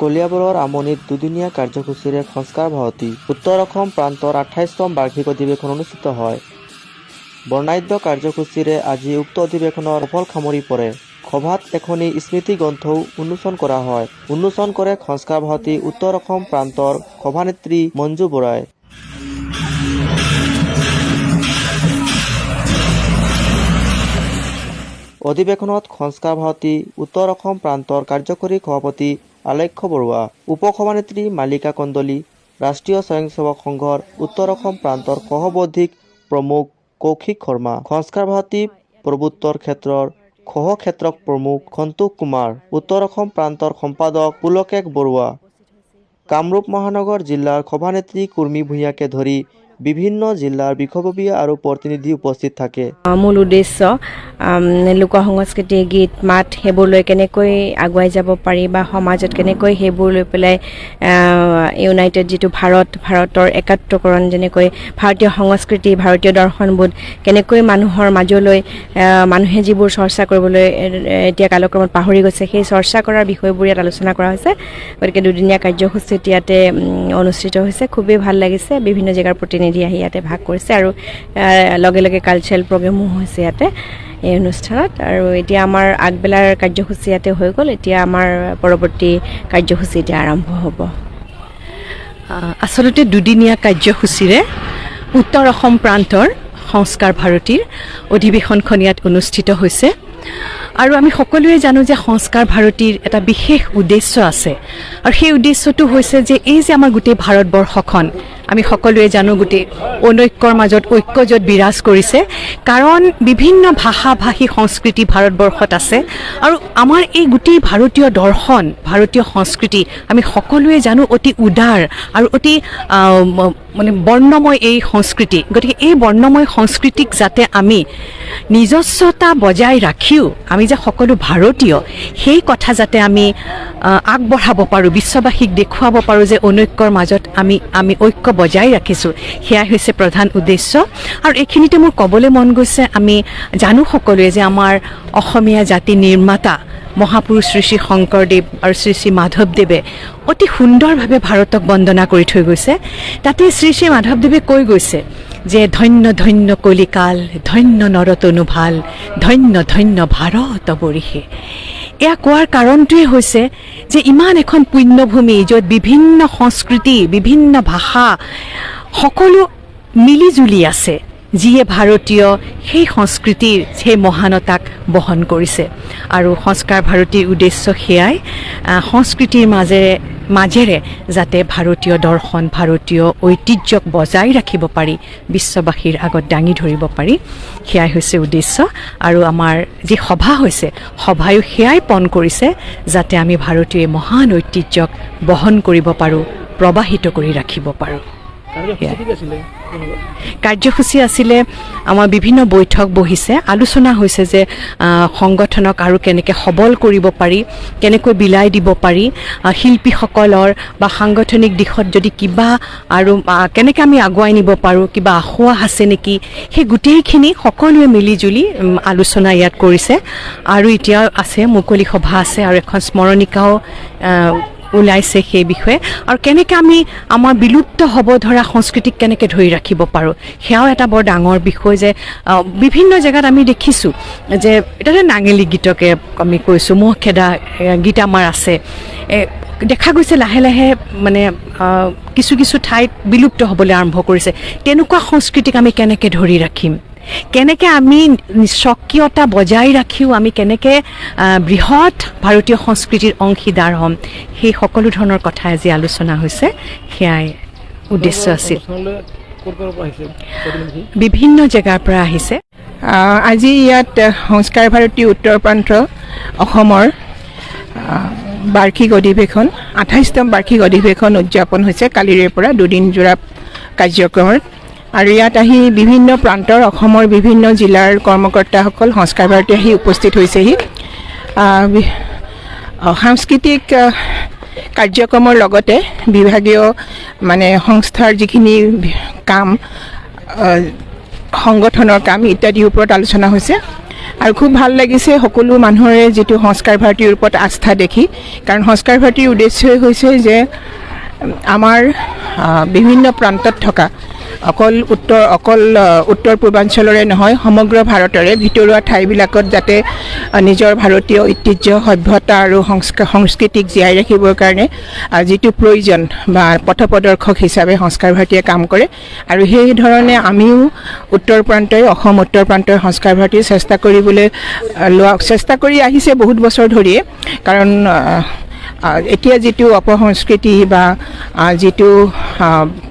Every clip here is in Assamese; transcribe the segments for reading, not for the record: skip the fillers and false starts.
কলিয়াবৰৰ আমনিত দুদিনীয়া কাৰ্যসূচীৰে সংস্কাৰ ভাৰতী উত্তৰ অসম প্ৰান্তৰ 28তম বাৰ্ষিক অধিৱেশন অনুষ্ঠিত হয়। বৰ্ণাঢ্য কাৰ্যসূচীৰে আজি উক্ত অধিৱেশনৰ সফল সামৰি পৰে। সভাত এখনি স্মৃতি গ্ৰন্থও উন্মোচন কৰা হয়। উন্মোচন কৰে সংস্কাৰ ভাৰতী উত্তৰ অসম প্ৰান্তৰ সভানেত্ৰী মঞ্জু বৰাই। অধিৱেশনত সংস্কাৰ ভাৰতী উত্তৰ অসম প্ৰান্তৰ কাৰ্যকৰী সভাপতি আলেখ্য বৰুৱা, উপসভানেত্ৰী মালিকা কন্দলী, ৰাষ্ট্ৰীয় স্বয়ংসেৱক সংঘৰ উত্তৰ অসম প্ৰান্তৰ সহ-বৌদ্ধিক প্ৰমুখ কৌশিক শৰ্মা, সংস্কাৰ ভাৰতী প্ৰভুত্বৰ ক্ষেত্ৰৰ সহ-ক্ষেত্ৰক প্ৰমুখ সন্তোষ কুমাৰ, উত্তৰ অসম প্ৰান্তৰ সম্পাদক পুলকেশ বৰুৱা, কামৰূপ মহানগৰ জিলাৰ সভানেত্ৰী কুৰ্মী ভূঞাকে ধৰি বিভিন্ন জিলাৰ বিষয়ববীয়া আৰু প্ৰতিনিধি উপস্থিত থাকে। মূল উদ্দেশ্য লোক সংস্কৃতি, গীত, মাত সেইবোৰ লৈ কেনেকৈ আগুৱাই যাব পাৰি বা সমাজত কেনেকৈ সেইবোৰ লৈ পেলাই ইউনাইটেড যিটো ভাৰতৰ একাত্মকৰণ, যেনেকৈ ভাৰতীয় সংস্কৃতি, ভাৰতীয় দৰ্শনবোধ কেনেকৈ মানুহৰ মাজলৈ মানুহে যিবোৰ চৰ্চা কৰিবলৈ এতিয়া কালক্ৰমত পাহৰি গৈছে, সেই চৰ্চা কৰাৰ বিষয়বোৰ ইয়াত আলোচনা কৰা হৈছে। গতিকে দুদিনীয়া কাৰ্যসূচীত ইয়াতে অনুষ্ঠিত হৈছে। খুবেই ভাল লাগিছে। বিভিন্ন জেগাৰ প্ৰতিনিধি আহি ইয়াতে ভাগ কৰিছে আৰু লগে লগে কালচাৰেল প্ৰগ্ৰেমো হৈছে ইয়াতে এই অনুষ্ঠানত। আৰু এতিয়া আমাৰ আগবেলাৰ কাৰ্যসূচী ইয়াতে হৈ গ'ল। এতিয়া আমাৰ পৰৱৰ্তী কাৰ্যসূচী এতিয়া আৰম্ভ হ'ব। আচলতে দুদিনীয়া কাৰ্যসূচীৰে উত্তৰ অসম প্ৰান্তৰ সংস্কাৰ ভাৰতীৰ অধিৱেশনখন ইয়াত অনুষ্ঠিত হৈছে। আৰু আমি সকলোৱে জানো যে সংস্কাৰ ভাৰতীৰ এটা বিশেষ উদ্দেশ্য আছে, আৰু সেই উদ্দেশ্যটো হৈছে যে এই যে আমাৰ গোটেই ভাৰতবৰ্ষখন আমি সকলোৱে জানো গোটেই অনৈক্যৰ মাজত ঐক্য য'ত বিৰাজ কৰিছে, কাৰণ বিভিন্ন ভাষা ভাষী সংস্কৃতি ভাৰতবৰ্ষত আছে। আৰু আমাৰ এই গোটেই ভাৰতীয় দৰ্শন, ভাৰতীয় সংস্কৃতি আমি সকলোৱে জানো অতি উদাৰ আৰু অতি মানে বৰ্ণময় এই সংস্কৃতি। গতিকে এই বৰ্ণময় সংস্কৃতিক যাতে আমি নিজস্বতা বজাই ৰাখিও আমি যে সকলো ভাৰতীয় সেই কথা যাতে আমি আগবঢ়াব পাৰোঁ, বিশ্ববাসীক দেখুৱাব পাৰোঁ যে অনৈক্যৰ মাজত আমি ঐক্য বজাই ৰাখিছোঁ, সেয়াই হৈছে প্ৰধান উদ্দেশ্য। আৰু এইখিনিতে মোৰ ক'বলৈ মন গৈছে, আমি জানো সকলোৱে যে আমাৰ অসমীয়া জাতি নিৰ্মাতা মহাপুৰুষ শ্ৰী শ্ৰী শংকৰদেৱ আৰু শ্ৰী শ্ৰী মাধৱদেৱে অতি সুন্দৰভাৱে ভাৰতক বন্দনা কৰি থৈ গৈছে। তাতে শ্ৰী শ্ৰী মাধৱদেৱে কৈ গৈছে যে ধন্য ধন্য কলিকাল, ধন্য নৰতনু ভাল, ধন্য ধন্য ভাৰত বৰিষে। এয়া কোৱাৰ কাৰণটোৱে হৈছে যে ইমান এখন পুণ্যভূমি য'ত বিভিন্ন সংস্কৃতি, বিভিন্ন ভাষা সকলো মিলিজুলি আছে, যিয়ে ভাৰতীয় সেই সংস্কৃতিৰ সেই মহানতাক বহন কৰিছে। আৰু সংস্কাৰ ভাৰতীৰ উদ্দেশ্য সেয়াই, সংস্কৃতিৰ মাজেৰে যাতে ভাৰতীয় দৰ্শন, ভাৰতীয় ঐতিহ্যক বজাই ৰাখিব পাৰি, বিশ্ববাসীৰ আগত দাঙি ধৰিব পাৰি, সেয়াই হৈছে উদ্দেশ্য। আৰু আমাৰ যি সভা হৈছে, সভায়ো সেয়াই পণ কৰিছে যাতে আমি ভাৰতীয় মহান ঐতিহ্যক বহন কৰিব পাৰোঁ, প্ৰবাহিত কৰি ৰাখিব পাৰোঁ। কাৰ্যসূচী আছিলে আমাৰ বিভিন্ন বৈঠক বহিছে, আলোচনা হৈছে যে সংগঠনক আৰু কেনেকৈ সবল কৰিব পাৰি, কেনেকৈ বিলাই দিব পাৰি, শিল্পীসকলৰ বা সাংগঠনিক দিশত যদি কিবা আৰু কেনেকৈ আমি আগুৱাই নিব পাৰোঁ, কিবা আসোঁৱাহ আছে নেকি, সেই গোটেইখিনি সকলোৱে মিলিজুলি আলোচনা ইয়াত কৰিছে। আৰু এতিয়া আছে মুকলি সভা আছে আৰু এখন স্মৰণিকাও ওলাইছে সেই বিষয়ে। আৰু কেনেকৈ আমি আমাৰ বিলুপ্ত হ'ব ধৰা সংস্কৃতিক কেনেকৈ ধৰি ৰাখিব পাৰোঁ, সেয়াও এটা বৰ ডাঙৰ বিষয়। যে বিভিন্ন জেগাত আমি দেখিছোঁ যে এতিয়া নাঙেলী গীতকে আমি কৈছোঁ, মহ খেদা গীত আমাৰ আছে, দেখা গৈছে লাহে লাহে মানে কিছু কিছু ঠাইত বিলুপ্ত হ'বলৈ আৰম্ভ কৰিছে। তেনেকুৱা সংস্কৃতিক আমি কেনেকৈ ধৰি ৰাখিম, কেনেকৈ আমি স্বকীয়তা বজাই ৰাখিও আমি কেনেকৈ বৃহৎ ভাৰতীয় সংস্কৃতিৰ অংশীদাৰ হ'ম, সেই সকলো ধৰণৰ কথা আজি আলোচনা হৈছে, সেয়াই উদ্দেশ্য আছিল। বিভিন্ন জেগাৰ পৰা আহিছে। আজি ইয়াত সংস্কাৰ ভাৰতী উত্তৰ প্ৰান্ত অসমৰ বাৰ্ষিক অধিৱেশন, 28তম বাৰ্ষিক অধিৱেশন উদযাপন হৈছে কালিৰে পৰা দুদিনজোৰা কাৰ্যক্ৰমত। আৰু ইয়াত আহি বিভিন্ন প্ৰান্তৰ অসমৰ বিভিন্ন জিলাৰ কৰ্মকৰ্তাসকল সংস্কাৰ ভাৰতী আহি উপস্থিত হৈছেহি। সাংস্কৃতিক কাৰ্যক্ৰমৰ লগতে বিভাগীয় মানে সংস্থাৰ যিখিনি কাম, সংগঠনৰ কাম ইত্যাদিৰ ওপৰত আলোচনা হৈছে। আৰু খুব ভাল লাগিছে সকলো মানুহৰে যেটো সংস্কাৰ ভাৰতীৰ ওপৰত আস্থা দেখি কাৰণ সংস্কাৰ ভাৰতীৰ উদ্দেশ্যই হৈছে যে আমাৰ বিভিন্ন প্ৰান্তত থকা অকল উত্তৰ পূৰ্বাঞ্চলৰে নহয় সমগ্ৰ ভাৰতৰে ভিতৰুৱা ঠাইবিলাকত যাতে নিজৰ ভাৰতীয় ঐতিহ্য সভ্যতা আৰু সংস্কৃতিক জীয়াই ৰাখিবৰ কাৰণে যেটো প্ৰয়োজন বা পথপ্ৰদৰ্শক হিচাপে সংস্কাৰ ভাৰতীয়ে কাম কৰে আৰু সেই ধৰণে আমিও উত্তৰ প্ৰান্তই অসম উত্তৰ প্ৰান্তৰ সংস্কাৰ ভাৰতীয়ে চেষ্টা কৰি আহিছে বহুত বছৰ ধৰিয়ে কাৰণ এতিয়া যেটো অপসংস্কৃতি বা যেটো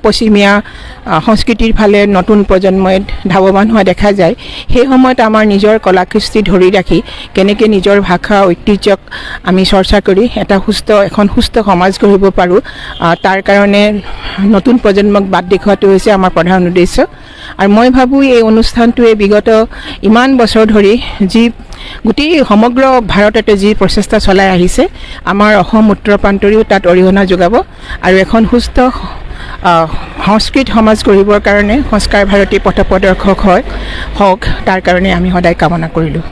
পশ্চিমীয়া সংস্কৃতিৰ ফালে নতুন প্ৰজন্মই ধাৱমান হোৱা দেখা যায় সেই সময়ত আমাৰ নিজৰ কলাকৃষ্টি ধৰি ৰাখি কেনেকৈ নিজৰ ভাষা ঐতিহ্যক আমি চৰ্চা কৰি এখন সুস্থ সমাজ গঢ়িব পাৰোঁ তাৰ কাৰণে নতুন প্ৰজন্মক বাট দেখুৱাটো হৈছে আমাৰ প্ৰধান উদ্দেশ্য আৰু মই ভাবোঁ এই অনুষ্ঠানটোৱে বিগত ইমান বছৰ ধৰি যি গোটেই সমগ্ৰ ভাৰততে যি প্ৰচেষ্টা চলাই আহিছে আমাৰ অসম উত্তৰ প্ৰান্তৰেও তাত অৰিহণা যোগাব আৰু এখন সুস্থ সংস্কৃত সমাজ গঢ়িবৰ কাৰণে সংস্কাৰ ভাৰতী পথপ্ৰদৰ্শক হওক তাৰ কাৰণে আমি সদায় কামনা কৰিলোঁ